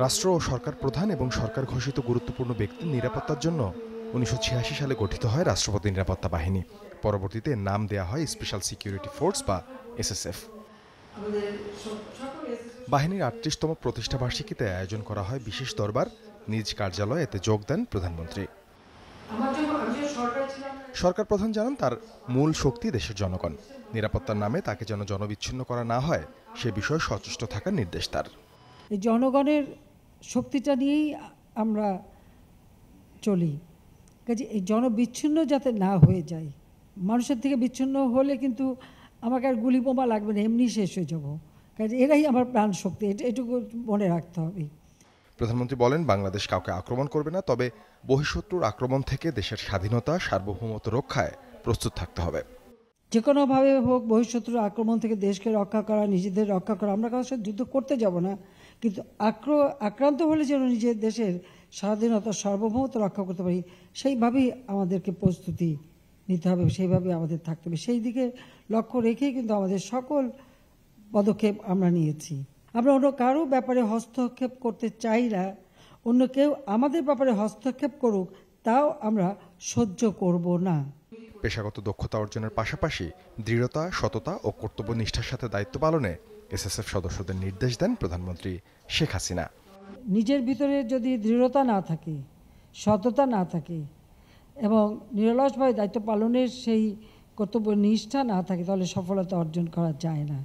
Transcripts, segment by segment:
রাষ্ট্র ও সরকার প্রধান এবং সরকার ঘোষিত গুরুত্বপূর্ণ ব্যক্তির নিরাপত্তার জন্য 1986 সালে গঠিত হয় রাষ্ট্রপতি নিরাপত্তা বাহিনী। পরবর্তীতে নাম দেয়া হয় স্পেশাল সিকিউরিটি ফোর্স বা এসএসএফ। বাহিনীর ৩৮তম প্রতিষ্ঠাবার্ষিকীতে আয়োজন করা হয় বিশেষ দরবার। নিজ কার্যালয়ে এতে যোগ দেন প্রধানমন্ত্রী। সরকার প্রধান জানান, তার মূল শক্তি দেশের জনগণ। নিরাপত্তার নামে তাকে যেন জনবিচ্ছিন্ন করা না হয় সে বিষয়ে সচেষ্ট থাকার নির্দেশ তার। এই জনগণের শক্তিটা নিয়েই আমরা চলি, কাজে এই জনবিচ্ছিন্ন যাতে না হয়ে যায়। মানুষের থেকে বিচ্ছিন্ন হলে কিন্তু আমাকে আর গুলি বোমা লাগবে না, এমনি শেষ হয়ে যাব। কাজে এরাই আমার প্রাণ শক্তি, এটুকু মনে রাখতে হবে। প্রধানমন্ত্রী বলেন, বাংলাদেশ কাউকে আক্রমণ করবে না, তবে বহিঃশত্রুর আক্রমণ থেকে দেশের স্বাধীনতা সার্বভৌমত্ব রক্ষায় প্রস্তুত থাকতে হবে। যে কোনোভাবে হোক বহিঃশত্রুর আক্রমণ থেকে দেশকে রক্ষা করা, নিজেদের রক্ষা করা। আমরা কারোর সাথে যুদ্ধ করতে যাব না, কিন্তু আক্রান্ত হলে যেন নিজের দেশের স্বাধীনতা সার্বভৌমত্ব রক্ষা করতে পারি, সেইভাবেই আমাদেরকে প্রস্তুতি নিতে হবে, সেইভাবে আমাদের থাকতে হবে। সেই দিকে লক্ষ্য রেখেই কিন্তু আমাদের সকল পদক্ষেপ আমরা নিয়েছি। আমরা অন্য কারো ব্যাপারে হস্তক্ষেপ করতে চাই না, অন্য কেউ আমাদের ব্যাপারে হস্তক্ষেপ করুক তাও আমরা সহ্য করব না। পেশাগত দক্ষতা অর্জনের পাশাপাশি দৃঢ়তা, সততা ও কর্তব্যনিষ্ঠার সাথে দায়িত্ব পালনে এসএসএফ সদস্যদের নির্দেশ দেন প্রধানমন্ত্রী শেখ হাসিনা। নিজের ভিতরে যদি দৃঢ়তা না থাকে, সততা না থাকে এবং নিরলসভাবে দায়িত্ব পালনের সেই কর্তব্যনিষ্ঠা না থাকে, তাহলে সফলতা অর্জন করা যায় না।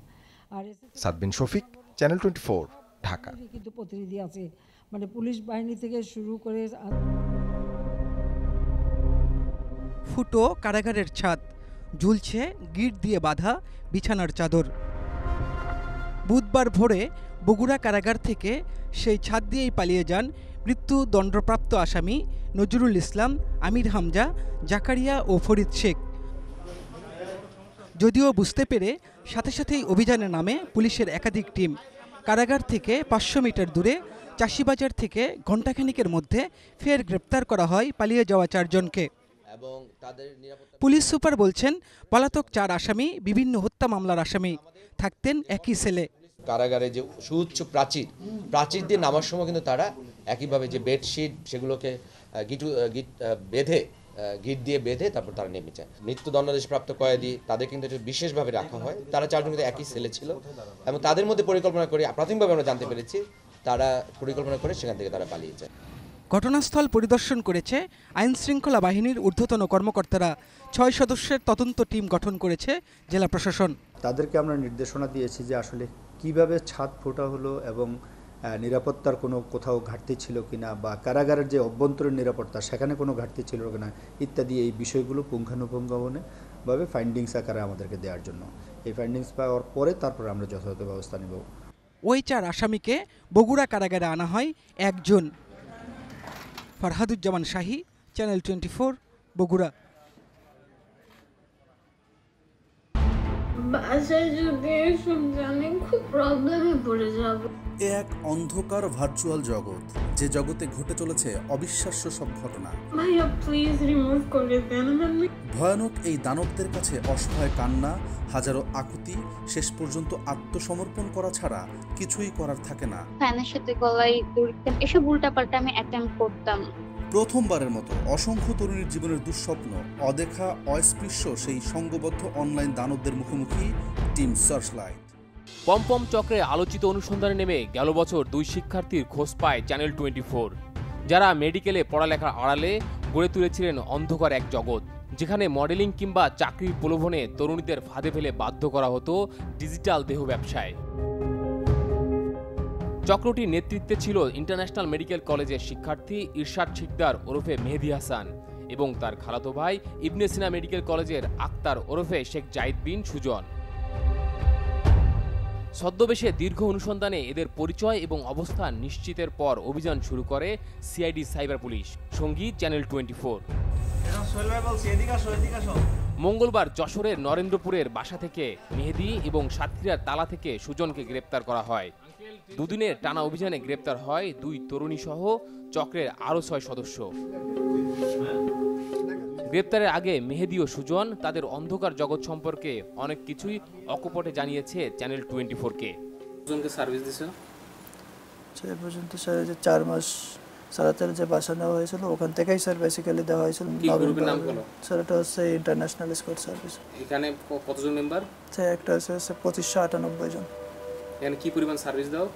আর সাদবিন শফিক, চ্যানেল 24, ঢাকা। কিন্তু প্রতিনিধি আছে, মানে পুলিশ বাহিনী থেকে শুরু করে। ফুটো কারাগারের ছাদ, ঝুলছে গিট দিয়ে বাঁধা বিছানার চাদর। বুধবার ভোরে বগুড়া কারাগার থেকে সেই ছাদ দিয়েই পালিয়ে যান মৃত্যুদণ্ডপ্রাপ্ত আসামি নজরুল ইসলাম, আমির হামজা, জাকারিয়া ও ফরিদ শেখ। যদিও বুঝতে পেরে সাথে সাথেই অভিযানে নামে পুলিশের একাধিক টিম। কারাগার থেকে ৫০০ মিটার দূরে চাষিবাজার থেকে ঘণ্টাখানিকের মধ্যে ফের গ্রেপ্তার করা হয় পালিয়ে যাওয়া ৪ জনকে। পুলিশ সুপার বলছেন, পলাতক ৪ আসামি বিভিন্ন হত্যা মামলার আসামি, থাকতেন একই সেলে। কারাগারে যে সুউচ্চ প্রাচীর দিয়ে নামার সময় কিন্তু তারা একইভাবে যে বেডশিট সেগুলোকে গিট দিয়ে বেঁধে তারপর তারা নেমে যায়। মৃত্যুদণ্ডাদেশপ্রাপ্ত কয়েদি তাদের কিন্তু বিশেষভাবে রাখা হয়। তারা ৪ জন কিন্তু একই সেলে ছিল এবং তাদের মধ্যে পরিকল্পনা করে প্রাথমিকভাবে আমরা জানতে পেরেছি তারা পরিকল্পনা করে সেখান থেকে তারা পালিয়ে যায়। ঘটনাস্থল পরিদর্শন করেছে আইনশৃঙ্খলা বাহিনীর ঊর্ধ্বতন কর্মকর্তারা। ৬ সদস্যের তদন্ত টিম গঠন করেছে জেলা প্রশাসন। তাদেরকে আমরা নির্দেশনা দিয়েছি যে আসলে কিভাবে ছাদ ফোটা হলো এবং নিরাপত্তার কোথাও ঘাটতি ছিল কিনা, বা কারাগারের যে অভ্যন্তরীণ নিরাপত্তা সেখানে কোনো ঘাটতি ছিল কিনা ইত্যাদি এই বিষয়গুলো পুঙ্খানুপুঙ্খভাবে ফাইন্ডিংস আকারে আমাদেরকে দেওয়ার জন্য। এই ফাইন্ডিংস পাওয়ার পরে তারপর আমরা যথাযথ ব্যবস্থা নেব। ওই ৪ আসামিকে বগুড়া কারাগারে আনা হয় ১ জুন। ফরহাদুজ্জামান শাহী, চ্যানেল 24, বগুড়া। বাসায় যদি এসব জানি খুব প্রবলেমে পড়ে যাব। এক অন্ধকার ভার্চুয়াল জগৎ, যে জগতে ঘটে চলেছে অবিশ্বাস্য সব ঘটনা। ভাইয়া প্লিজ রিমুভ করে দেন। ভয়ানক এই দানবদের কাছে অসহায় কান্না, হাজারো আকুতি, শেষ পর্যন্ত আত্মসমর্পণ করা ছাড়া কিছুই করার থাকে না। ফ্যানের সাথে গলায় দড়ি, এসব উল্টাপাল্টা আমি অ্যাটেম্প্ট করতাম। প্রথমবারের মতো অসংখ্য তরুণীর জীবনের দুঃস্বপ্ন, অদেখা, অস্পৃশ্য সেই সংঘবদ্ধ অনলাইন দানবদের মুখোমুখি টিম সার্চলাইট। পমপম চক্রে আলোচিত অনুসন্ধানে নেমে গেল বছর 2 শিক্ষার্থীর খোঁজ পায় চ্যানেল 24, যারা মেডিকেলে পড়ালেখার আড়ালে গড়ে তুলেছিলেন অন্ধকার এক জগৎ, যেখানে মডেলিং কিংবা চাকরির প্রলোভনে তরুণীদের ফাঁদে ফেলে বাধ্য করা হতো ডিজিটাল দেহ ব্যবসায়। চক্রটির নেতৃত্বে ছিল ইন্টারন্যাশনাল মেডিকেল কলেজের শিক্ষার্থী ইরশাদ শিকদার ওরফে মেহেদী হাসান এবং তার খালাতো ভাই ইবনে সিনা মেডিকেল কলেজের আক্তার ওরফে শেখ জাহিদ বিন সুজন। ছদ্মবেশে দীর্ঘ অনুসন্ধানে এদের পরিচয় এবং অবস্থান নিশ্চিতের পর অভিযান শুরু করে সিআইডি সাইবার পুলিশ, সঙ্গী চ্যানেল 24। মঙ্গলবার যশোরের নরেন্দ্রপুরের বাসা থেকে মেহেদী এবং সাতক্ষীরার তালা থেকে সুজনকে গ্রেপ্তার করা হয়। দুদিনের টানা অভিযানে গ্রেপ্তার হয় 2 তরুণী সহ চক্রের আরও 6 সদস্য। গ্রেপ্তারের আগে মেহেদী ও সুজন তাদের অন্ধকার জগৎ সম্পর্কে অনেক কিছুই অকপটে জানিয়েছে চ্যানেল 24-কে। সুজনকে সার্ভিস দিছে সে পর্যন্ত স্যার যে 4 মাস সারাতের যে বাসা নেওয়া হয়েছিল ওখান থেকেই স্যার বেসিক্যালি দেওয়া হয়েছিল। স্যার এটা হচ্ছে ইন্টারন্যাশনাল স্কোয়াড সার্ভিস। এখানে কতজন মেম্বার? স্যার একটা আছে 2598 জন। এখানে কি পরিমাণ সার্ভিস দাও?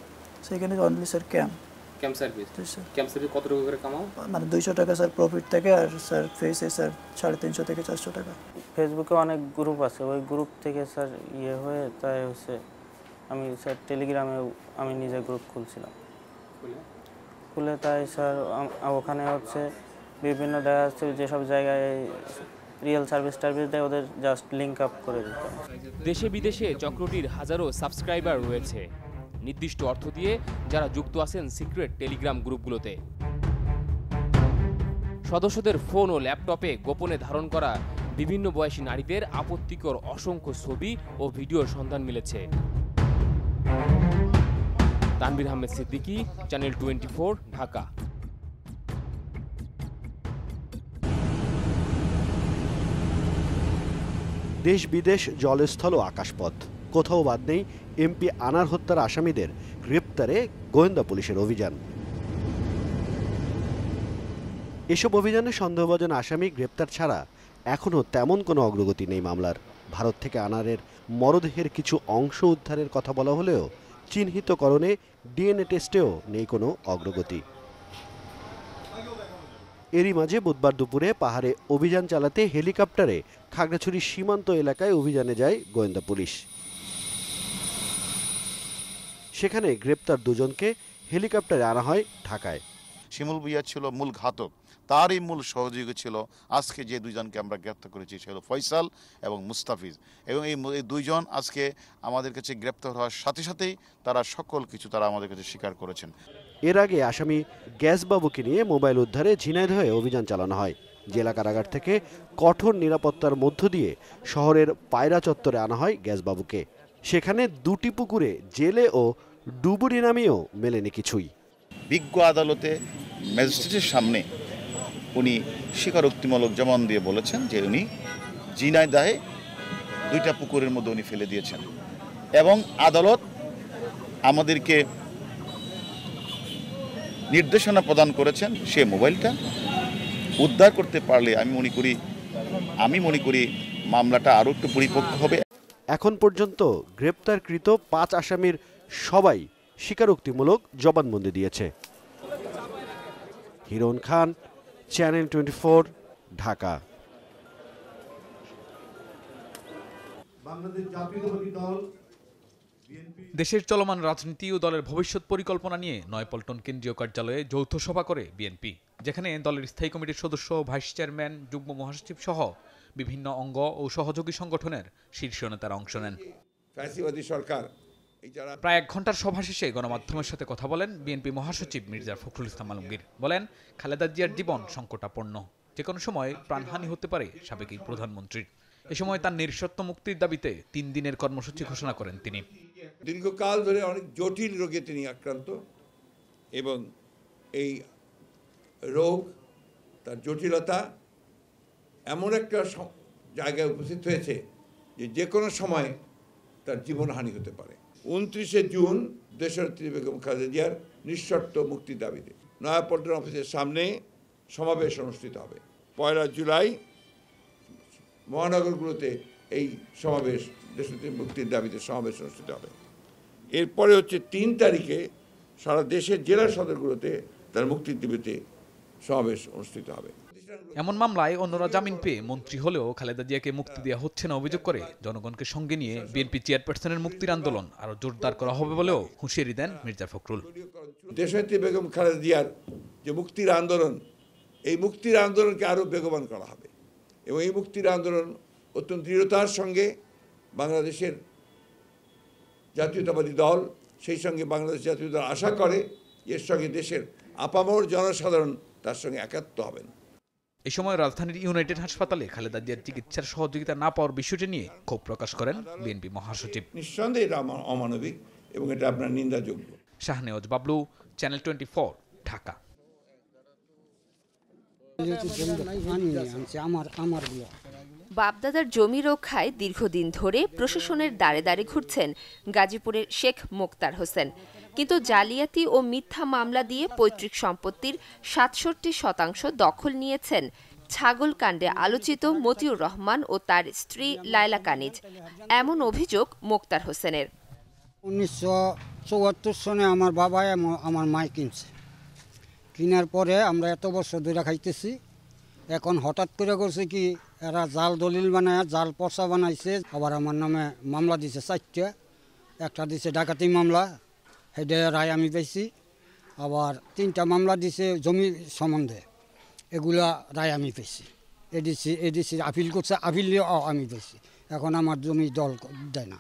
সেখানে only sir camp service. Camp service কত টাকা করে কামাও? মানে 200 টাকা স্যার প্রফিট থেকে, আর স্যার ফেসে স্যার 350 থেকে 400 টাকা। ফেসবুকে অনেক গ্রুপ আছে, ওই গ্রুপ থেকে স্যার হয়ে তাই হচ্ছে আমি স্যার টেলিগ্রামে আমি নিজে গ্রুপ খুলছিলাম। খুলে তাই স্যার ওখানে হচ্ছে বিভিন্ন দেখা যাচ্ছে যেসব জায়গায় রিয়েল সার্ভিস দেয় ওদের জাস্ট লিঙ্ক আপ করে দিতাম। দেশে বিদেশে চক্রটির হাজারো সাবস্ক্রাইবার রয়েছে, নির্দিষ্ট অর্থ দিয়ে যারা যুক্ত আছেন সিক্রেট টেলিগ্রাম গ্রুপগুলোতে। সদস্যদের ফোন ও ল্যাপটপে গোপনে ধারণ করা বিভিন্ন বয়সী নারীদের আপত্তিকর অসংখ্য ছবি ও ভিডিওর সন্ধান মিলেছে। তানভীর আহমেদ সিদ্দিকী, চ্যানেল 24, ঢাকা। দেশ বিদেশ, জলস্থল ও আকাশপথ, কোথাও বাদ নেই এমপি আনার হত্যার আসামিদের গ্রেপ্তারে গোয়েন্দা পুলিশের অভিযান। এসব অভিযানে সন্দেহভাজন আসামি গ্রেপ্তার ছাড়া এখনও তেমন কোনো অগ্রগতি নেই মামলার। ভারত থেকে আনারের মরদেহের কিছু অংশ উদ্ধারের কথা বলা হলেও চিহ্নিতকরণে ডিএনএ টেস্টেও নেই কোনো অগ্রগতি। এরই মাঝে বুধবার দুপুরে পাহাড়ে অভিযান চালাতে হেলিকপ্টারে খাগড়াছড়ি সীমান্ত এলাকায় অভিযানে যায় গোয়েন্দা পুলিশ। সেখানে গ্রেপ্তার দুজনকে হেলিকপ্টারে আনা হয় ঢাকায়। শিমুল ভুঁইয়া ছিল মূল ঘাতক, তারই মূল সহযোগী ছিল আজকে যে দুজনকে আমরা গ্রেপ্তার করেছি, সে হলো ফয়সাল এবং মুস্তাফিজ। এবং এই দুইজন আজকে আমাদের কাছে গ্রেপ্তার হওয়ার সাথে সাথেই তারা সকল কিছু তারা আমাদের কাছে স্বীকার করেছেন। এর আগে আসামি গ্যাসবাবুকে নিয়ে মোবাইল উদ্ধারে ঝিনাইদহে অভিযান চালানো হয়। জেলা কারাগার থেকে কঠোর নিরাপত্তার মধ্য দিয়ে শহরের পায়রা চত্বরে আনা হয় গ্যাসবাবুকে। সেখানে দুটি পুকুরে জেলে ও ডুবুরি নামেও মেলেনি কিছুই। বিজ্ঞ আদালতে ম্যাজিস্ট্রেটের সামনে উনি স্বীকারোক্তিমূলক জবান দিয়ে বলেছেন যে উনি ঝিনাইদহে 2টা পুকুরের মধ্যে উনি ফেলে দিয়েছেন, এবং আদালত আমাদেরকে নির্দেশনা প্রদান করেছেন সে মোবাইলটা উদ্ধার করতে পারলে আমি মনে করি মামলাটা আরও একটু পরিপক্ক হবে। এখন পর্যন্ত গ্রেপ্তারকৃত 5 আসামির সবাই স্বীকারোক্তিমূলক জবানবন্দি দিয়েছে। হিরণ খান, চ্যানেল 24, ঢাকা। দেশের চলমান রাজনীতি ও দলের ভবিষ্যৎ পরিকল্পনা নিয়ে নয়াপল্টন কেন্দ্রীয় কার্যালয়ে যৌথ সভা করে বিএনপি, যেখানে দলের স্থায়ী কমিটির সদস্য, ভাইস চেয়ারম্যান, যুগ্ম মহাসচিব সহ বিভিন্ন অঙ্গ ও সহযোগী সংগঠনের শীর্ষ নেতারা অংশ নেন। প্রায় 1 ঘন্টার সভা শেষে গণমাধ্যমের সাথে কথা বলেন বিএনপি মহাসচিব মির্জা ফখরুল ইসলাম আলমগীর। বলেন, খালেদা জিয়ার জীবন সংকটাপন্ন, যে কোনো সময় প্রাণহানি হতে পারে সাবেক প্রধানমন্ত্রীর। এ সময় তার নিঃশর্ত মুক্তির দাবিতে 3 দিনের কর্মসূচি ঘোষণা করেন তিনি। দীর্ঘকাল ধরে অনেক জটিল রোগে তিনি আক্রান্ত, এবং এই রোগ, তার জটিলতা এমন একটা জায়গায় উপস্থিত হয়েছে যে কোনো সময় তার জীবনহানি হতে পারে। 29শে জুন দেশনেত্রী বেগম খালেদা জিয়ার নিঃশর্ত মুক্তির দাবিতে নয়াপল্টন অফিসের সামনে সমাবেশ অনুষ্ঠিত হবে। 1 জুলাই মহানগরগুলোতে এই সমাবেশ, দেশনেত্রী মুক্তির দাবিতে সমাবেশ অনুষ্ঠিত হবে। এরপরে হচ্ছে 3 তারিখে সারা দেশের জেলা সদরগুলোতে তার মুক্তির দাবিতে সমাবেশ অনুষ্ঠিত হবে। এমন মামলায় অন্যরা জামিন পেয়ে মন্ত্রী হলেও খালেদা জিয়াকে মুক্তি দেওয়া হচ্ছে না অভিযোগ করে জনগণকে সঙ্গে নিয়ে বিএনপি চেয়ারপারসনের মুক্তির আন্দোলন আরো জোরদার করা হবে বলেও হুঁশিয়ারি দেন মির্জা ফখরুল। দেশনেত্রী বেগম খালেদা জিয়ার যে মুক্তির আন্দোলন, এই মুক্তির আন্দোলনকে আরো বেগবান করা হবে, এবং এই মুক্তির আন্দোলন অত্যন্ত দৃঢ়তার সঙ্গে বাংলাদেশের জাতীয়তাবাদী দল, সেই সঙ্গে বাংলাদেশ জাতীয় দল আশা করে এর সঙ্গে দেশের আপামর জনসাধারণ তার সঙ্গে একাত্ম হবেন। এই সময় রাজধানীর ইউনাইটেড হাসপাতালে খালেদা জিয়ার চিকিৎসার সহযোগিতা না পাওয়ার বিষয়টি নিয়ে ক্ষোভ প্রকাশ করেন বিএনপি মহাসচিব। নিঃসন্দেহে এটা অমানবিক এবং এটা আপনার নিন্দাযোগ্য। শাহনেওয়াজ বাবলু, চ্যানেল 24, ঢাকা। বাপদাদার জমি রক্ষায় দীর্ঘদিন ধরে প্রশাসনের দ্বারে দ্বারে ঘুরছেন গাজীপুরের শেখ মোক্তার হোসেন। কিন্তু জালিয়াতি ও মিথ্যা মামলা দিয়ে পৈতৃক সম্পত্তির ৬৭% দখল নিয়েছেন ছাগলকাণ্ডে আলোচিত মতিউর রহমান ও তার স্ত্রী লায়লা কানিজ। এমন অভিযোগ মোক্তার হোসেনের। 1974 সনে আমার বাবা আমার মাই কিনছে, কেনার পরে আমরা এত বছর ধরে খাইতেছি। এখন হঠাৎ করে করছে কি, এরা জাল দলিল বানায়, জাল পর্চা বানাইছে। আবার আমার নামে মামলা দিছে 4টা। একটা দিছে ডাকাতি মামলা, সেটা রায় আমি পাইছি। আবার 3টা মামলা দিছে জমি সম্বন্ধে, এগুলা রায় আমি পেয়েছি। এডিসি আপিল করছে, আপিল আমি পেয়েছি। এখন আমার জমি দল দেয় না।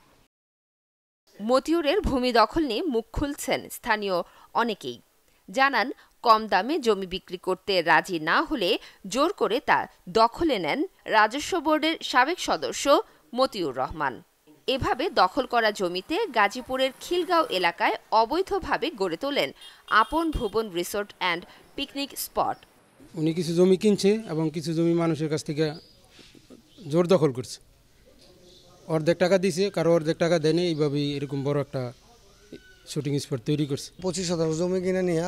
মতিউরের ভূমি দখল নিয়ে মুখ খুলছেন স্থানীয় অনেকেই। জানান, কম দামে জমি বিক্রি করতে রাজি না হলে জোর করে তা দখলে নেন রাজস্ব বোর্ডের সাবেক সদস্য মতিউর রহমান। এভাবে দখল করা জমিতে গাজীপুরের খিলগাঁও এলাকায় অবৈধভাবে গড়ে তোলেন আপন ভুবন রিসোর্ট অ্যান্ড পিকনিক স্পট। উনি কিছু জমি কিনছে এবং কিছু জমি মানুষের কাছ থেকে জোর দখল করছে। অর্ধেক টাকা দিছে, কারো অর্ধেক টাকা দেয়নি। এইভাবেই এরকম বড় একটা শুটিং স্পট তৈরি করছে। 25 জমি কিনে নিয়ে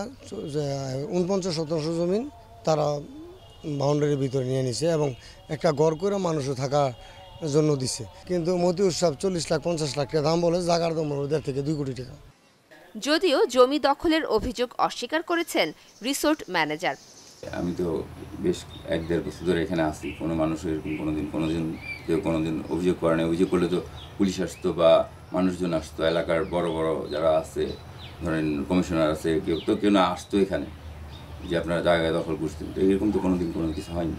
49 জমি তারা বাউন্ডারির ভিতরে নিয়ে নিছে এবং একটা গড় করে মানুষও থাকার জন্য দিছে। কিন্তু মতিউর সাহেব 40 লাখ 50 লাখ টাকা দাম বলে, জায়গার দাম হলো 1.5 থেকে 2 কোটি টাকা। যদিও জমি দখলের অভিযোগ অস্বীকার করেছেন রিসোর্ট ম্যানেজার। আমি তো বেশ 1-1.5 বছর ধরে এখানে আসি, কোনো মানুষ এরকম কোনোদিন অভিযোগ করে না। অভিযোগ করলে তো পুলিশ আসতো বা মানুষজন আসতো, এলাকার বড় বড় যারা আছে, ধরেন কমিশনার আছে, কেউ না আসতো এখানে যে আপনারা জায়গা দখল করছেন। তো এরকম তো কোনো কিছু হয়নি।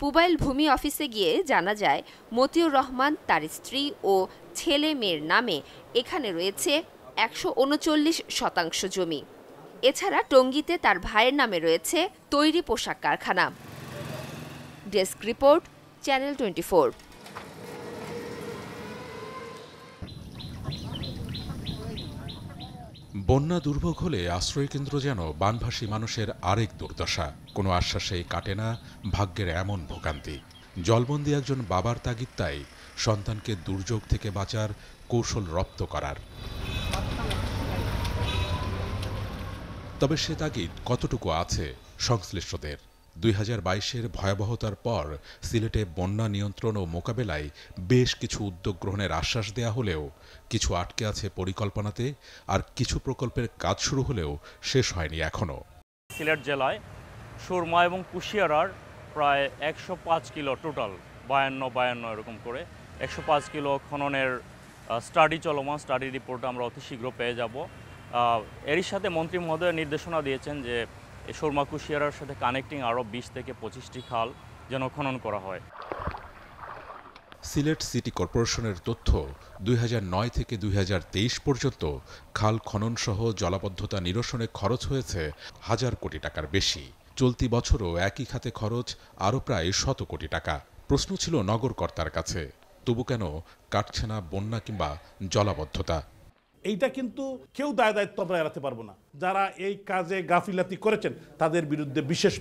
পুবাইল ভূমি অফিসে গিয়ে জানা যায়, মতিউর রহমান, তার স্ত্রী ও ছেলে মেয়ের নামে এখানে রয়েছে 139% জমি। এছাড়া টঙ্গীতে তার ভাইয়ের নামে রয়েছে তৈরি পোশাক কারখানা। Desk report, channel 24। বন্যা দুর্ভোগ হলে আশ্রয়কেন্দ্র যেন বানভাসী মানুষের আরেক দুর্দশা। কোনো আশ্বাসেই কাটে না ভাগ্যের এমন ভোগান্তি। জলবন্দি একজন বাবার তাগিদ তাই সন্তানকে দুর্যোগ থেকে বাঁচার কৌশল রপ্ত করার। তবে সে তাগিদ কতটুকু আছে সংশ্লিষ্টদের? 2022-এর ভয়াবহতার পর সিলেটে বন্যা নিয়ন্ত্রণ ও মোকাবেলায় বেশ কিছু উদ্যোগ গ্রহণের আশ্বাস দেয়া হলেও কিছু আটকে আছে পরিকল্পনাতে, আর কিছু প্রকল্পের কাজ শুরু হলেও শেষ হয়নি এখনও। সিলেট জেলায় সুরমা এবং কুশিয়ারার প্রায় 105 কিলো টোটাল 52 এরকম করে 105 কিলো খননের স্টাডি চলমান। স্টাডি রিপোর্ট আমরা অতি শীঘ্র পেয়ে যাব। এরই সাথে মন্ত্রী মহোদয় নির্দেশনা দিয়েছেন যে সুরমা কুশিয়ারার সাথে কানেক্টিং আরও 20 থেকে 25টি খাল যেন খনন করা হয়। সিলেট সিটি কর্পোরেশনের তথ্য, 2009 থেকে 2023 পর্যন্ত খাল খনন সহ জলাবদ্ধতা নিরসনে খরচ হয়েছে 1000 কোটি টাকার বেশি। চলতি বছরও একই খাতে খরচ আরও প্রায় 100 কোটি টাকা। প্রশ্ন ছিল নগরকর্তার কাছে, তবু কেন কাটছে না বন্যা কিংবা জলাবদ্ধতা? এইটা কিন্তু কেউ দায়িত্ব আমরা এড়াতে পারবো না। যারা এই কাজে গাফিলাতি করেছেন তাদের বিরুদ্ধে বিশেষ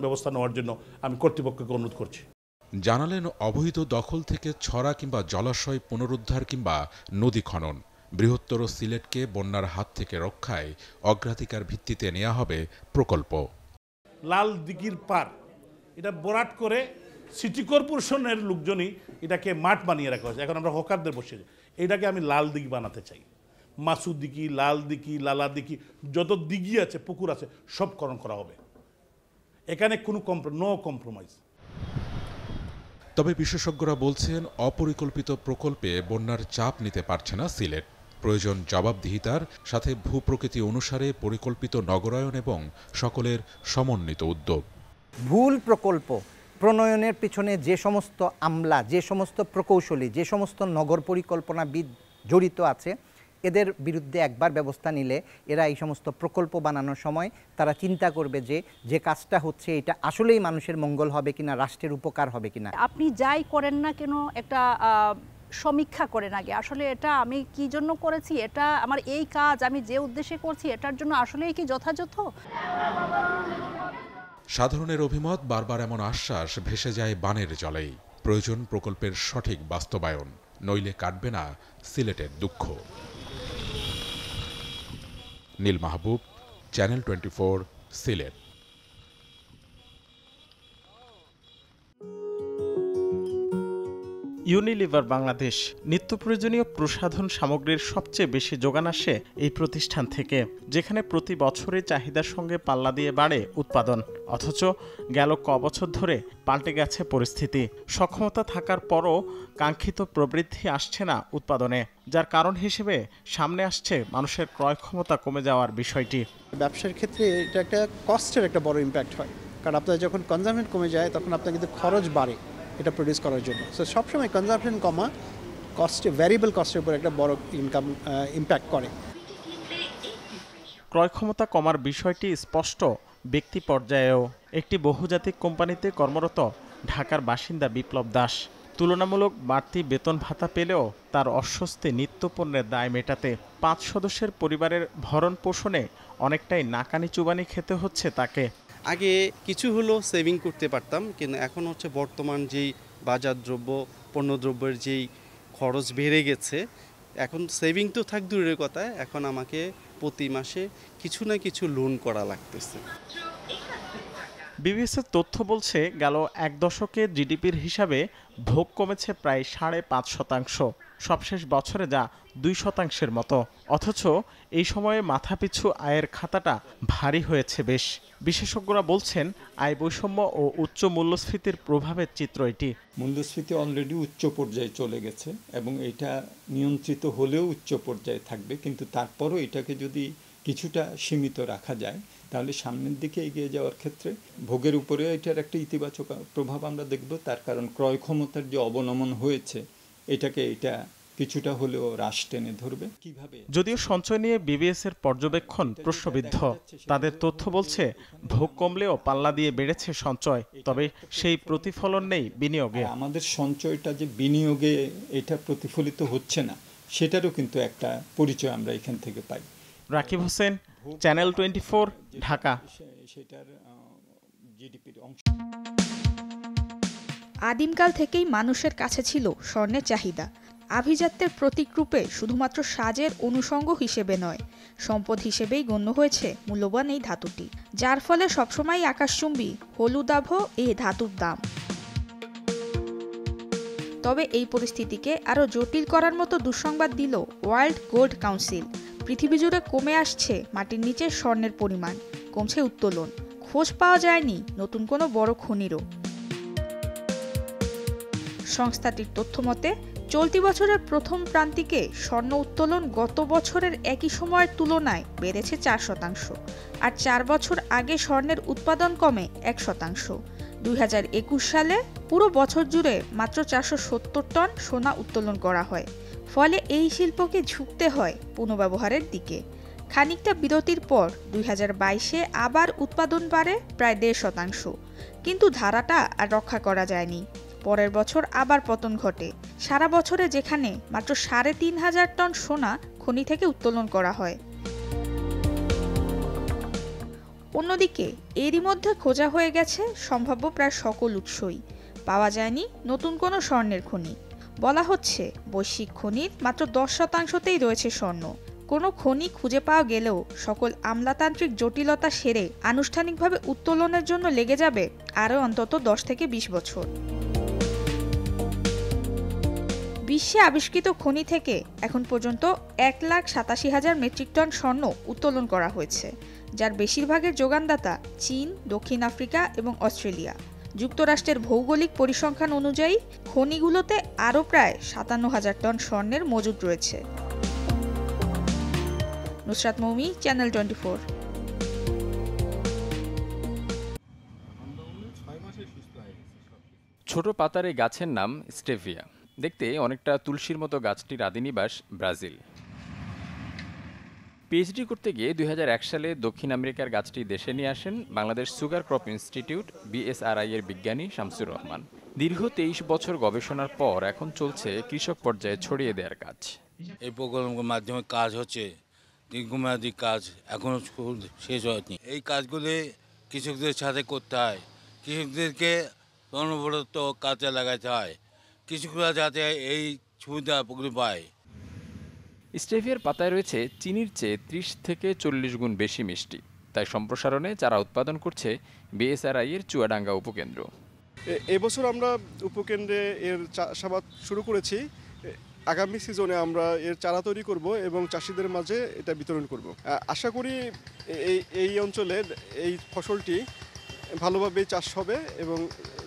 ব্যবস্থা নেওয়ার জন্য আমি কর্তৃপক্ষকে অনুরোধ করছি। জানালেন, অবৈধ দখল থেকে ছড়া কিংবা জলাশয় পুনরুদ্ধার কিংবা নদী খনন, বৃহত্তর সিলেটকে বন্যার হাত থেকে রক্ষায় অগ্রাধিকার ভিত্তিতে নেওয়া হবে প্রকল্প। লাল দিঘির পার এটা বরাট করে সিটি কর্পোরেশনের লোকজনই এটাকে মাঠ বানিয়ে রাখা হয়েছে। এখন আমরা হকারদের বসে এটাকে আমি লাল দিঘি বানাতে চাই। মাসু দিঘি, লাল দিঘি, লালা দিঘি, যত দিঘি আছে, পুকুর আছে, সব খনন করা হবে। এখানে কোনো নো কম্প্রোমাইজ। তবে বিশেষজ্ঞরা বলছেন, অপরিকল্পিত প্রকল্পে বন্যার চাপ নিতে পারছে না সিলেট। প্রয়োজন জবাবদিহিতার সাথে ভূপ্রকৃতি অনুসারে পরিকল্পিত নগরায়ন এবং সকলের সমন্বিত উদ্যোগ। ভুল প্রকল্প প্রণয়নের পিছনে যে সমস্ত আমলা, যে সমস্ত প্রকৌশলী, যে সমস্ত নগর পরিকল্পনাবিদ জড়িত আছে, এদের বিরুদ্ধে একবার ব্যবস্থা নিলে এরা এই সমস্ত প্রকল্প বানানোর সময় তারা চিন্তা করবে যে কাজটা হচ্ছে এটা আসলেই মানুষের মঙ্গল হবে কিনা, রাষ্ট্রের উপকার হবে কিনা। আপনি যাই করেন না কেন একটা সমীক্ষা করেন আগে, আসলে এটা আমি কি জন্য করেছি, এটা আমার এই কাজ আমি যে উদ্দেশ্যে করছি এটার জন্য আসলেই কি যথাযথ। সাধারণের অভিমত, বারবার এমন আশ্বাস ভেসে যায় বানের জলেই। প্রয়োজন প্রকল্পের সঠিক বাস্তবায়ন, নইলে কাটবে না সিলেটের দুঃখ। নীল মাহবুব, চ্যানেল 24, সিলেট। ইউনিলিভার বাংলাদেশ নিত্য প্রয়োজনীয় প্রসাধন সামগ্রীর সবচেয়ে বেশি যোগান আসে এই প্রতিষ্ঠান থেকে, যেখানে প্রতি বছরে চাহিদার সঙ্গে পাল্লা দিয়ে বাড়ে উৎপাদন। অথচ গেল কবছর ধরে পাল্টে গেছে পরিস্থিতি। সক্ষমতা থাকার পরও কাঙ্ক্ষিত প্রবৃদ্ধি আসছে না উৎপাদনে, যার কারণ হিসেবে সামনে আসছে মানুষের ক্রয় ক্ষমতা কমে যাওয়ার বিষয়টি। ব্যবসার ক্ষেত্রে এটা একটা কস্টের একটা বড় ইম্প্যাক্ট হয়, কারণ আপনার যখন কনজামশন কমে যায় তখন আপনার কিন্তু খরচ বাড়ে এটা প্রডিউস করার জন্য। সো সবসময় কনজামশন কমা কস্টে, ভ্যারিয়েবল কস্টের উপর একটা বড় ইম্প্যাক্ট করে। ক্রয় ক্ষমতা কমার বিষয়টি স্পষ্ট ব্যক্তি পর্যায়েও। একটি বহুজাতিক কোম্পানিতে কর্মরত ঢাকার বাসিন্দা বিপ্লব দাস তুলনামূলক বাড়তি বেতন ভাতা পেলেও তার অস্বস্তি নিত্যপণ্যের দায় মেটাতে 5 সদস্যের পরিবারের ভরণ পোষণে অনেকটাই নাকানি চুবানি খেতে হচ্ছে তাকে। আগে কিছু হলেও সেভিং করতে পারতাম, কিন্তু এখন হচ্ছে বর্তমান যেই বাজার দ্রব্য পণ্যদ্রব্যের যেই খরচ বেড়ে গেছে, এখন সেভিং তো থাক দূরের কথা, এখন আমাকে প্রতি মাসে কিছু না কিছু লোন করা লাগতেছে। বিবিএসের তথ্য বলছে গেল এক দশকে জিডিপির হিসাবে ভোগ কমেছে প্রায় 5.5%, সবশেষ বছরে যা 2% মতো। অথচ এই সময়ে মাথাপিছু আয়ের খাতাটা ভারী হয়েছে বেশ। বিশেষজ্ঞরা বলছেন আয় বৈষম্য ও উচ্চ মূল্যস্ফীতির প্রভাবের চিত্র এটি। মূল্যস্ফীতি অলরেডি উচ্চ পর্যায়ে চলে গেছে এবং এটা নিয়ন্ত্রিত হলেও উচ্চ পর্যায়ে থাকবে, কিন্তু তারপরও এটাকে যদি কিছুটা সীমিত রাখা যায় তাহলে সামনের দিকে এগিয়ে যাওয়ার ক্ষেত্রে ভোগের উপরে এটার একটা ইতিবাচক প্রভাব আমরা দেখব। তার কারণ ক্রয় ক্ষমতার যে অবনমন হয়েছে এটা কিছুটা হলেও হ্রাস টেনে ধরবে। কিভাবে? যদিও সঞ্চয় নিয়ে বিবিএস এর পর্যবেক্ষণ প্রশ্নবিদ্ধ। তাদের তথ্য বলছে ভোগ কমলেও পাল্লা দিয়ে বেড়েছে সঞ্চয়, তবে সেই প্রতিফলন নেই বিনিয়োগে। আমাদের সঞ্চয়টা যে বিনিয়োগে এটা প্রতিফলিত হচ্ছে না, সেটারও কিন্তু একটা পরিচয় আমরা এখান থেকে পাই। রাকিব হোসেন, চ্যানেল 24, ঢাকা। আদিমকাল থেকেই মানুষের কাছে ছিল স্বর্ণের চাহিদা। আভিজাত্যের প্রতীকরূপে শুধুমাত্র সাজের অনুষঙ্গ হিসেবে নয়, সম্পদ হিসেবেই গণ্য হয়েছে মূল্যবান এই ধাতুটি, যার ফলে সবসময় আকাশচুম্বী হলুদাভ এই ধাতুর দাম। তবে এই পরিস্থিতিকে আরও জটিল করার মতো দুঃসংবাদ দিল ওয়ার্ল্ড গোল্ড কাউন্সিল। পৃথিবী জুড়ে কমে আসছে মাটির নিচে স্বর্ণের পরিমাণ, কমছে উত্তোলন, খোঁজ পাওয়া যায়নি নতুন কোনো বড় খনিরও। সংস্থাটির তথ্য মতে চলতি বছরের প্রথম প্রান্তিকে স্বর্ণ উত্তোলন গত বছরের একই সময়ের তুলনায় বেড়েছে 4%, আর 4 বছর আগে স্বর্ণের উৎপাদন কমে 1%। 2021 সালে পুরো বছর জুড়ে মাত্র 470 টন সোনা উত্তোলন করা হয়। ফলে এই শিল্পকে ঝুঁকতে হয় পুনর্ব্যবহারের দিকে। খানিকটা বিরতির পর 2022-এ আবার উৎপাদন বাড়ে প্রায় 1.5%, কিন্তু ধারাটা আর রক্ষা করা যায়নি। পরের বছর আবার পতন ঘটে। সারা বছরে যেখানে মাত্র 3,500 টন সোনা খনি থেকে উত্তোলন করা হয়। অন্যদিকে এরই মধ্যে খোঁজা হয়ে গেছে সম্ভাব্য প্রায় সকল উৎসই, পাওয়া যায়নি নতুন কোনো স্বর্ণের খনি। বলা হচ্ছে বৈশ্বিক খনির মাত্র 10%তেই রয়েছে স্বর্ণ। কোনো খনি খুঁজে পাওয়া গেলেও সকল আমলাতান্ত্রিক জটিলতা সেরে আনুষ্ঠানিকভাবে উত্তোলনের জন্য লেগে যাবে আরও অন্তত 10 থেকে 20 বছর। বিশ্বে আবিষ্কৃত খনি থেকে এখন পর্যন্ত 1,87,000 মেট্রিক টন স্বর্ণ উত্তোলন করা হয়েছে, যার বেশিরভাগের যোগানদাতা চীন, দক্ষিণ আফ্রিকা এবং অস্ট্রেলিয়া। যুক্তরাষ্ট্রের ভৌগোলিক পরিসংখ্যান অনুযায়ী খনিগুলোতে আরও প্রায় 57,000 টন স্বর্ণের মজুদ রয়েছে। নুসরাত মৌমি, চ্যানেল 24। ছোট পাতার এই গাছের নাম স্টেভিয়া। দেখতে অনেকটা তুলসীর মতো গাছটির আদিনিবাস ব্রাজিল। পিএইচডি করতে গিয়ে 2001 সালে দক্ষিণ আমেরিকার গাছটি দেশে নিয়ে আসেন Bangladesh sugar crop institute BSRI এর বিজ্ঞানী শামসুর রহমান। দীর্ঘ 23 বছর গবেষণার পর এখন চলছে কৃষক পর্যায়ে ছড়িয়ে দেওয়ার কাজ। এই প্রকল্পের মাধ্যমে কাজ হচ্ছে, দীর্ঘমেয়াদী কাজ এখনও শেষ হয়নি। এই কাজগুলি কৃষকদের সাথে করতে হয়, কৃষকদেরকে অনবরত কাজে লাগাতে হয়, কৃষকরা যাতে এই সুবিধাগুলি পায়। স্টেভিয়ার পাতায় রয়েছে চিনির চেয়ে 30 থেকে 40 গুণ বেশি মিষ্টি, তাই সম্প্রসারণে চারা উৎপাদন করছে বিএসআরআই এর চুয়াডাঙ্গা উপকেন্দ্র। এবছর আমরা উপকেন্দ্রে এর চাষাবাদ শুরু করেছি। আগামী সিজনে আমরা এর চারা তৈরি করব এবং চাষিদের মাঝে এটা বিতরণ করব। আশা করি এই অঞ্চলের এই ফসলটি ভালোভাবে চাষ হবে এবং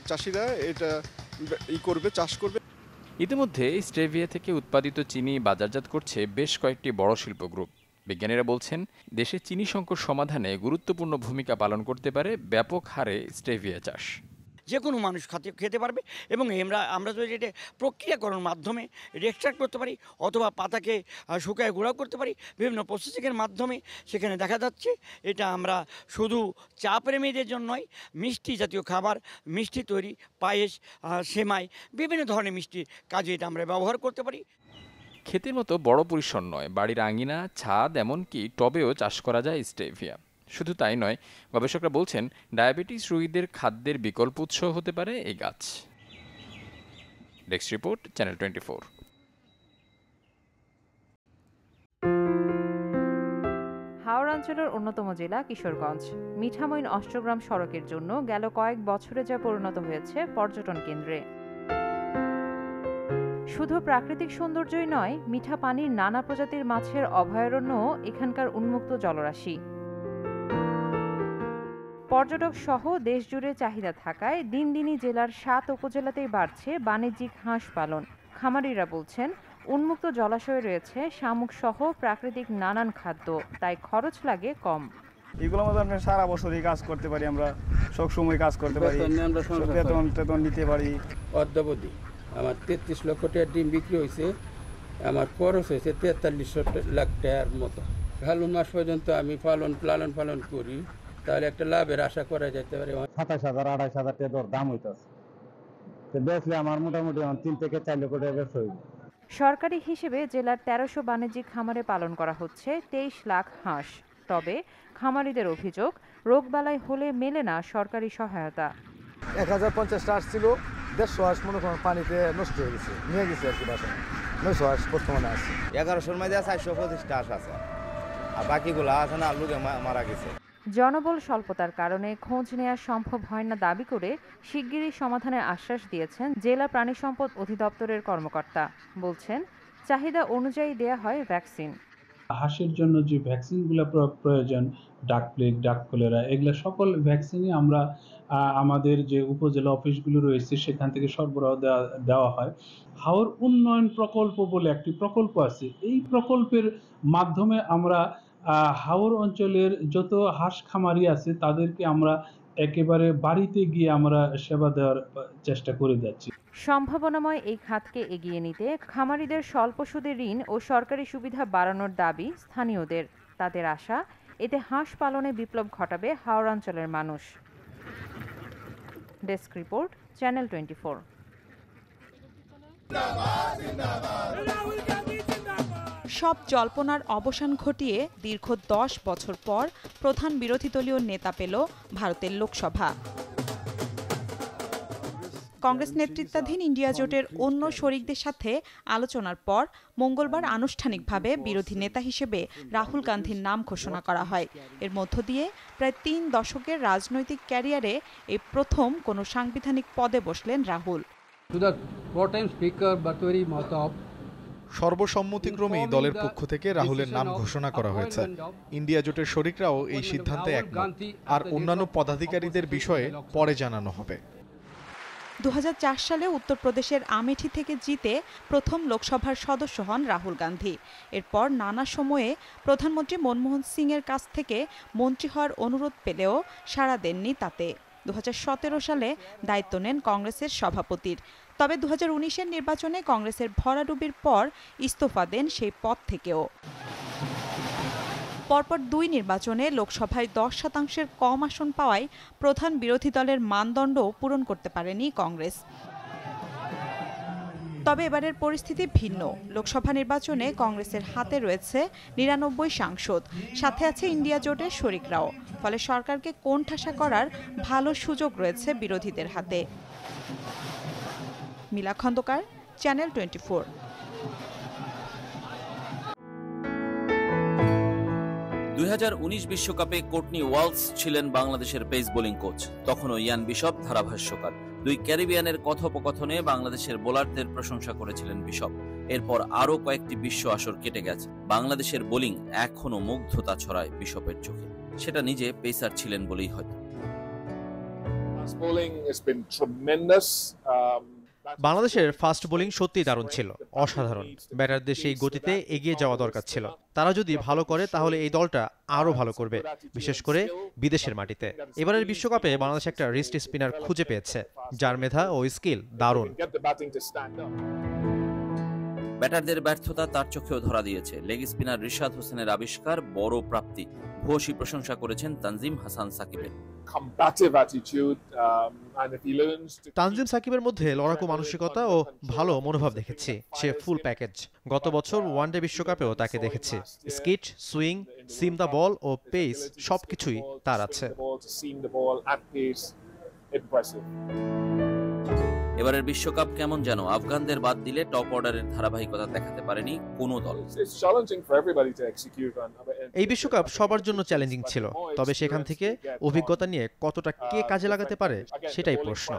চাষিরা এটা চাষ করবে। ইতিমধ্যে স্টেভিয়া থেকে উৎপাদিত চিনি বাজারজাত করছে বেশ কয়েকটি বড় শিল্প গ্রুপ। বিজ্ঞানীরা বলছেন, দেশে চিনি সংকট সমাধানে গুরুত্বপূর্ণ ভূমিকা পালন করতে পারে ব্যাপক হারে স্টেভিয়া চাষ। যে কোনো মানুষ খেতে পারবে এবং আমরা যদি এটা প্রক্রিয়াকরণের মাধ্যমে এক্সট্রাক্ট করতে পারি অথবা পাতাকে শুকায় গুঁড়াও করতে পারি, বিভিন্ন প্রসেসিংয়ের মাধ্যমে সেখানে দেখা যাচ্ছে এটা আমরা শুধু চা প্রেমীদের জন্যই মিষ্টি জাতীয় খাবার, মিষ্টি তৈরি, পায়েস, সেমাই, বিভিন্ন ধরনের মিষ্টির কাজে এটা আমরা ব্যবহার করতে পারি। ক্ষেতের মতো বড় পরিসর নয়, বাড়ির আঙিনা, ছাদ, এমনকি টবেও চাষ করা যায় স্টেভিয়া। শুধু তাই নয়, গবেষকরা বলছেন ডায়াবেটিস রোগীদের খাদ্যের বিকল্প উৎস হতে পারে এই গাছ। Desk report, channel 24। হাওড় অঞ্চলের অন্যতম জেলা কিশোরগঞ্জ মিঠামইন অষ্টগ্রাম সড়কের জন্য গেল কয়েক বছরে যা পরিণত হয়েছে পর্যটন কেন্দ্রে। শুধু প্রাকৃতিক সৌন্দর্যই নয়, মিঠা পানির নানা প্রজাতির মাছের অভয়ারণ্যও এখানকার উন্মুক্ত জলরাশি। পর্যটক সহ দেশজুড়ে চাহিদা থাকায় দিন দিনই জেলার 7 উপজেলাতেই বাড়ছে বাণিজ্যিক হাঁস পালন। খামারিরা বলছেন, উন্মুক্ত জলাশয়ে রয়েছে শামুক সহ প্রাকৃতিক নানান খাদ্য, তাই খরচ লাগে কম। এগুলোর মধ্যে আমরা সারা বছরই কাজ করতে পারি, আমরা সব সময় কাজ করতে পারি, বেতন নিতে পারি। অদ্যাবধি আমার 33 লক্ষ টাকার ডিম বিক্রি হয়েছে, আমার খরচ হয়েছে 43 লাখ টাকার মতো। ভালো মাস পর্যন্ত আমি পালন করি, তাহলে একটা লাভের আশা করা যেতে পারে। 27,000 28,000 টাকা দাম হইতেছে, বেচলে আমার মোটামুটি 3 থেকে 4 লক্ষ টাকা বেচা হইবে। সরকারি হিসেবে জেলার 1300 বাণিজ্যিক খামারে পালন করা হচ্ছে 23 লাখ হাঁস। তবে খামারিদের অভিযোগ, রোগবালাই হলে মেলে না সরকারি সহায়তা। 1050টা আসছিল, 150 হাঁস মনে করেন পানিতে নষ্ট হয়ে গেছে, নিয়ে গেছে আর কি বাসায়। 900 হাঁস বর্তমানে আছে। 1100-র মধ্যে 425টা হাঁস আছে, আর বাকিগুলো আছে না লুকে মারা গেছে। জনবল স্বল্পতার কারণে খোঁজ নেওয়া সম্ভব হয় না দাবি করে শিগগিরই সমাধানের আশ্বাস দিয়েছেন জেলা প্রাণী সম্পদ অধিদপ্তরের কর্মকর্তা। বলছেন, চাহিদা অনুযায়ী দেয়া হয় ভ্যাকসিন। হাঁসের জন্য যে ভ্যাকসিনগুলো প্রয়োজন, ডাক প্লেগ, ডাক কলেরা, এগুলো সকল ভ্যাকসিনই আমরা আমাদের যে উপজেলা অফিসগুলো রয়েছে সেখান থেকে সরবরাহ দেওয়া হয়। হাওর উন্নয়ন প্রকল্প বলে একটি প্রকল্প আছে, এই প্রকল্পের মাধ্যমে আমরা হাওর অঞ্চলের যত হাঁস খামারি আছে তাদেরকে আমরা একেবারে বাড়িতে গিয়ে আমরা সেবা দেওয়ার চেষ্টা করে যাচ্ছি। সম্ভাবনাময় এই খাতকে এগিয়ে নিতে খামারিদের স্বল্প সুদে ঋণ ও সরকারি সুবিধা বাড়ানোর দাবি স্থানীয়দের। তাদের আশা, এতে হাঁস পালনে বিপ্লব ঘটাবে হাওড় অঞ্চলের মানুষ। Desk report, channel 24। সব জল্পনার অবসান ঘটিয়ে দীর্ঘ 10 বছর পর প্রধান বিরোধী দলীয় নেতা পেল ভারতের লোকসভা। কংগ্রেস নেতৃত্বাধীন ইন্ডিয়া জোটের অন্য শরিকদের সাথে আলোচনার পর মঙ্গলবার আনুষ্ঠানিকভাবে বিরোধী নেতা হিসেবে রাহুল গান্ধীর নাম ঘোষণা করা হয়। এর মধ্য দিয়ে প্রায় 3 দশকের রাজনৈতিক ক্যারিয়ারে এই প্রথম কোনো সাংবিধানিক পদে বসলেন রাহুল। সর্বসম্মতিক্রমেই দলের পক্ষ থেকে রাহুলের নাম ঘোষণা করা হয়েছে। ইন্ডিয়া জোটের শরিকরাও এই সিদ্ধান্তে একমত, আর অন্যান্য পদাধিকারীদের বিষয়ে পরে জানানো হবে। 2004 সালে উত্তরপ্রদেশের আমেঠি থেকে জিতে প্রথম লোকসভার সদস্য হন রাহুল গান্ধী। এরপর নানা সময়ে প্রধানমন্ত্রী মনমোহন সিংয়ের কাছ থেকে মন্ত্রী হওয়ার অনুরোধ পেলেও সাড়া দেননি তাতে। 2017 সালে দায়িত্ব নেন কংগ্রেসের সভাপতির। তবে 2019-এর নির্বাচনে কংগ্রেসের ভরাডুবির পর ইস্তফা দেন সেই পদ থেকেও। পরপর 2 নির্বাচনে লোকসভায় 10% কম আসন পাওয়ায় প্রধান বিরোধী দলের মানদণ্ড পূরণ করতে পারেনি কংগ্রেস। তবে এবারের পরিস্থিতি ভিন্ন। লোকসভা নির্বাচনে কংগ্রেসের হাতে রয়েছে 99 সাংসদ, সাথে আছে ইন্ডিয়া জোটের শরিকরাও। ফলে সরকারকে কোণঠাসা করার ভালো সুযোগ রয়েছে বিরোধীদের হাতে। মিলা খন্দকার, চ্যানেল 24। 2019 বিশ্বকাপে কোর্টনি ওয়ালস ছিলেন বাংলাদেশের পেস বোলিং কোচ, তখনও ইয়ান বিশপ ধারাভাষ্যকার। দুই ক্যারিবিয়ানের কথোপকথনে বাংলাদেশের বোলারদের প্রশংসা করেছিলেন বিশপ। এরপর আরও কয়েকটি বিশ্ব আসর কেটে গেছে, বাংলাদেশের বোলিং এখনও মুগ্ধতা ছড়ায় বিশপের চোখে। সেটা নিজে পেসার ছিলেন বলেই হয়তো। বাংলাদেশের ফাস্ট বোলিং সত্যিই দারুণ ছিল, অসাধারণ। ব্যাটারদের সেই গতিতে এগিয়ে যাওয়া দরকার ছিল। তারা যদি ভালো করে তাহলে এই দলটা আরও ভালো করবে, বিশেষ করে বিদেশের মাটিতে। এবারের বিশ্বকাপে বাংলাদেশ একটা রিস্ট স্পিনার খুঁজে পেয়েছে যার মেধা ও স্কিল দারুণ। ব্যাটারদের ব্যর্থতা তার চোখেও ধরা দিয়েছে। লেগ স্পিনার রিশাদ হোসেনের আবিষ্কার বড় প্রাপ্তি। ভূয়সী প্রশংসা করেছেন তানজিম হাসান সাকিবের। তানজিম সাকিবের মধ্যে লড়াকু মানসিকতা ও ভালো মনোভাব দেখেছি। সে ফুল প্যাকেজ। গত বছর ওয়ানডে বিশ্বকাপেও তাকে দেখেছি। স্কিট, সুইং, সিম দ্য বল ও পেস সবকিছুই তার আছে। এবারের বিশ্বকাপ কেমন যেন আফগানদের বাদ দিলে টপ অর্ডারের ধারাবাহিকতা দেখাতে পারেনি কোনো দল। এই বিশ্বকাপ সবার জন্য চ্যালেঞ্জিং ছিল, তবে সেখান থেকে অভিজ্ঞতা নিয়ে কতটা কে কাজে লাগাতে পারে সেটাই প্রশ্ন।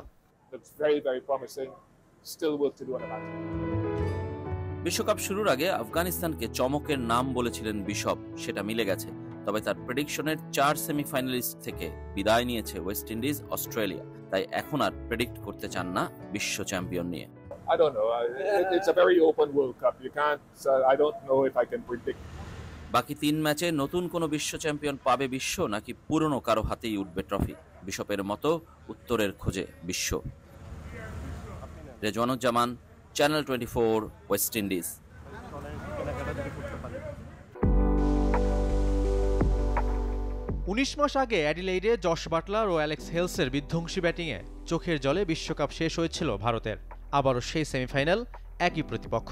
বিশ্বকাপ শুরুর আগে আফগানিস্তানকে চমকের নাম বলেছিলেন বিশপ, সেটা মিলে গেছে। তবে তার প্রেডিকশনের 4 সেমিফাইনালিস্ট থেকে বিদায় নিয়েছে ওয়েস্ট ইন্ডিজ, অস্ট্রেলিয়া। তাই এখন আর প্রেডিক্ট করতে চান না বিশ্ব চ্যাম্পিয়ন নিয়ে। বাকি 3 ম্যাচে নতুন কোন বিশ্ব চ্যাম্পিয়ন পাবে বিশ্ব, নাকি পুরনো কারো হাতেই উঠবে ট্রফি? বিশপের মতো উত্তরের খোঁজে বিশ্ব। Rezwanuzzaman, channel 24, West Indies. 19 মাস আগে অ্যাডিলেইডে জশ বাটলার ও অ্যালেক্স হেলসের বিধ্বংসী ব্যাটিংয়ে চোখের জলে বিশ্বকাপ শেষ হয়েছিল ভারতের। আবারও সেই সেমিফাইনাল, একই প্রতিপক্ষ।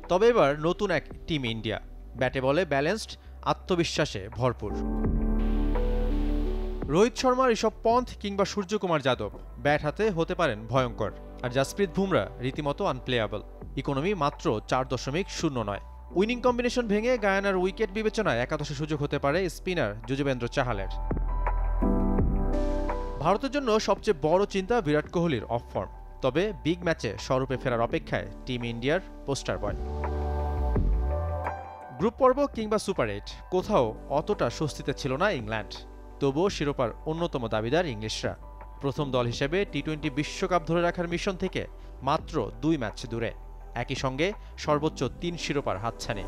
তবে এবার নতুন এক টিম ইন্ডিয়া, ব্যাটে বলে ব্যালেন্সড, আত্মবিশ্বাসে ভরপুর। রোহিত শর্মা, ঋষভ পন্থ কিংবা সূর্যকুমার যাদব ব্যাট হাতে হতে পারেন ভয়ঙ্কর। আর জাসপ্রীত বুমরা রীতিমতো আনপ্লেয়াবল। ইকোনমি মাত্র 4.09। উইনিং কম্বিনেশন ভেঙে গায়ানার উইকেট বিবেচনায় একাদশে সুযোগ হতে পারে স্পিনার যুজবেন্দ্র চাহালের। ভারতের জন্য সবচেয়ে বড় চিন্তা বিরাট কোহলির অফ ফর্ম। তবে বিগ ম্যাচে স্বরূপে ফেরার অপেক্ষায় টিম ইন্ডিয়ার পোস্টার বয়। গ্রুপ পর্ব কিংবা সুপার 8 কোথাও অতটা স্বস্তিতে ছিল না ইংল্যান্ড। তবুও শিরোপার অন্যতম দাবিদার ইংলিশরা। প্রথম দল হিসেবে টি-20 বিশ্বকাপ ধরে রাখার মিশন থেকে মাত্র 2 ম্যাচ দূরে। একই সঙ্গে সর্বোচ্চ 3 শিরোপার হাতছানি।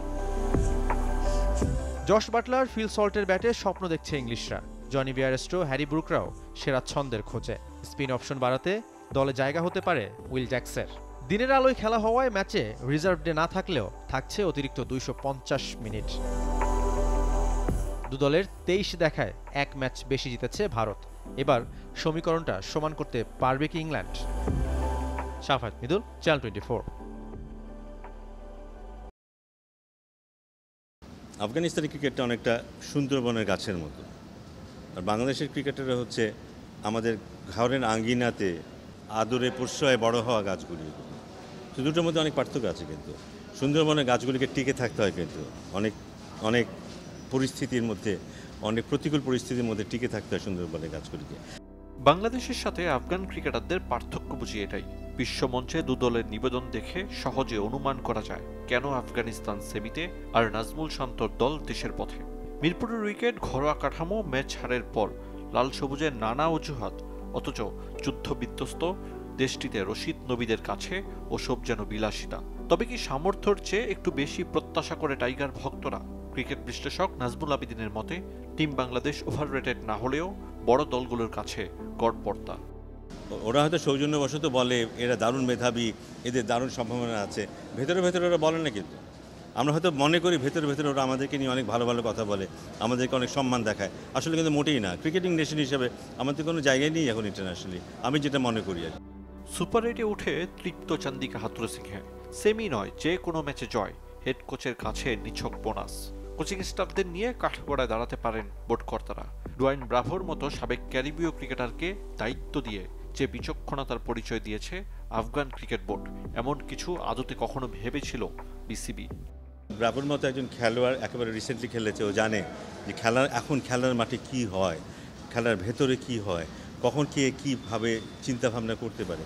জশ বাটলার, ফিল সল্টের ব্যাটে স্বপ্ন দেখছে ইংলিশরা। জনি বিয়ারস্টো, হ্যারি ব্রুকরাও সেরা ছন্দের খোঁজে। স্পিন অপশন বাড়াতে দলে জায়গা হতে পারে উইল জ্যাক্সের। দিনের আলোয় খেলা হওয়ায় ম্যাচে রিজার্ভ ডে না থাকলেও থাকছে অতিরিক্ত 250 মিনিট। দুদলের 23 দেখায় 1 ম্যাচ বেশি জিতেছে ভারত। এবার সমীকরণটা সমান করতে পারবে কি ইংল্যান্ড? শাফাত মিদুল, চ্যানেল 24। আফগানিস্তানের ক্রিকেটটা অনেকটা সুন্দরবনের গাছের মতো, আর বাংলাদেশের ক্রিকেটাররা হচ্ছে আমাদের ঘরের আঙ্গিনাতে আদরে প্রশ্রয়ে বড় হওয়া গাছগুলি। তো দুটোর মধ্যে অনেক পার্থক্য আছে, কিন্তু সুন্দরবনের গাছগুলিকে টিকে থাকতে হয়, কিন্তু অনেক অনেক পরিস্থিতির মধ্যে, অনেক প্রতিকূল পরিস্থিতির মধ্যে টিকে থাকতে হয় সুন্দরবনের গাছগুলিকে। বাংলাদেশের সাথে আফগান ক্রিকেটারদের পার্থক্য বুঝি এটাই। বিশ্বমঞ্চে দুদলের নিবেদন দেখে সহজে অনুমান করা যায় কেন আফগানিস্তান সেমিতে আর নাজমুল শান্তর দল দেশের পথে। মিরপুরের উইকেট, ঘরোয়া কাঠামো, ম্যাচ হারের পর লাল সবুজের নানা অজুহাত, অথচ যুদ্ধ বিধ্বস্ত দেশটিতে রশিদ নবীদের কাছে ওসব যেন বিলাসিতা। তবে কি সামর্থ্যের চেয়ে একটু বেশি প্রত্যাশা করে টাইগার ভক্তরা? ক্রিকেট বিশ্লেষক নাজমুল আবিদিনের মতে টিম বাংলাদেশ ওভাররেটেড না হলেও বড় দলগুলোর কাছে গড়পড়তা। ওরা হয়তো সৌজন্যবশত বলে এরা দারুণ মেধাবী, এদের দারুণ সম্ভাবনা আছে, ভেতরে ভেতরে ওরা বলে না। কিন্তু আমরা হয়তো মনে করি ভেতরে ভেতরে ওরা আমাদেরকে নিয়ে অনেক ভালো ভালো কথা বলে, আমাদেরকে অনেক সম্মান দেখায়। আসলে কিন্তু মোটেই না। ক্রিকেটিং নেশন হিসেবে আমাদের কোনো জায়গায় নেই এখন ইন্টারন্যাশনালি, আমি যেটা মনে করি। আর সুপার 8-এ উঠে তৃপ্ত চান্দিকা হাতুড়ে সিংহে। সেমি নয়, যে কোনো ম্যাচে জয়। হেড কোচের কাছে নিছক বোনাস। কোচিং স্টাফদের নিয়ে কাঠগড়ায় দাঁড়াতে পারেন বোর্ডকর্তারা। ডুয়াইন ব্রাভোর মতো সাবেক ক্যারিবীয় ক্রিকেটারকে দায়িত্ব দিয়ে যে বিচক্ষণতার পরিচয় দিয়েছে আফগান ক্রিকেট বোর্ড, এমন কিছু আদতে কখনো ভেবেছিল বিসিবি? ব্রাভোর মতো একজন খেলোয়াড় একেবারে রিসেন্টলি খেলেছে, ও জানে যে খেলার মাঠে কি হয়, খেলার ভেতরে কি হয়, কখন কে কীভাবে চিন্তাভাবনা করতে পারে।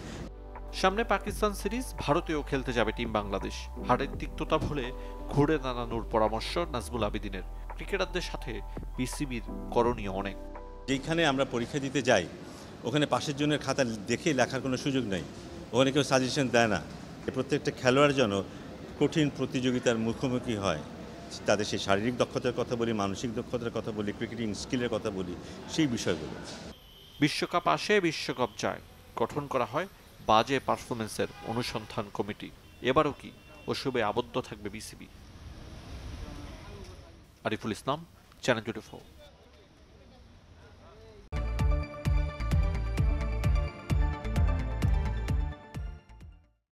সামনে পাকিস্তান সিরিজ, ভারতেও খেলতে যাবে টিম বাংলাদেশ। হাড়ের তিক্ততা ভুলে ঘুরে দাঁড়ানোর পরামর্শ নাজমুল আবেদিনের। ক্রিকেটারদের সাথে বিসিবির করণীয় অনেক। যেখানে আমরা পরীক্ষা দিতে যাই ওখানে পাশের জনের খাতা দেখে লেখার কোনো সুযোগ নেই, ওখানে কেউ সাজেশন দেয় না। প্রত্যেকটা খেলোয়াড় যেন কঠিন প্রতিযোগিতার মুখোমুখি হয়, তাদের সেই শারীরিক দক্ষতার কথা বলি, মানসিক দক্ষতার কথা বলি, ক্রিকেটিং স্কিলের কথা বলি, সেই বিষয়গুলো। বিশ্বকাপ আসে, বিশ্বকাপ যায়, গঠন করা হয় বাজে পারফরমেন্সের অনুসন্ধান কমিটি। এবারও কি ওসবে আবদ্ধ থাকবে বিসিবি? আরিফুল ইসলাম, চ্যানেল 24।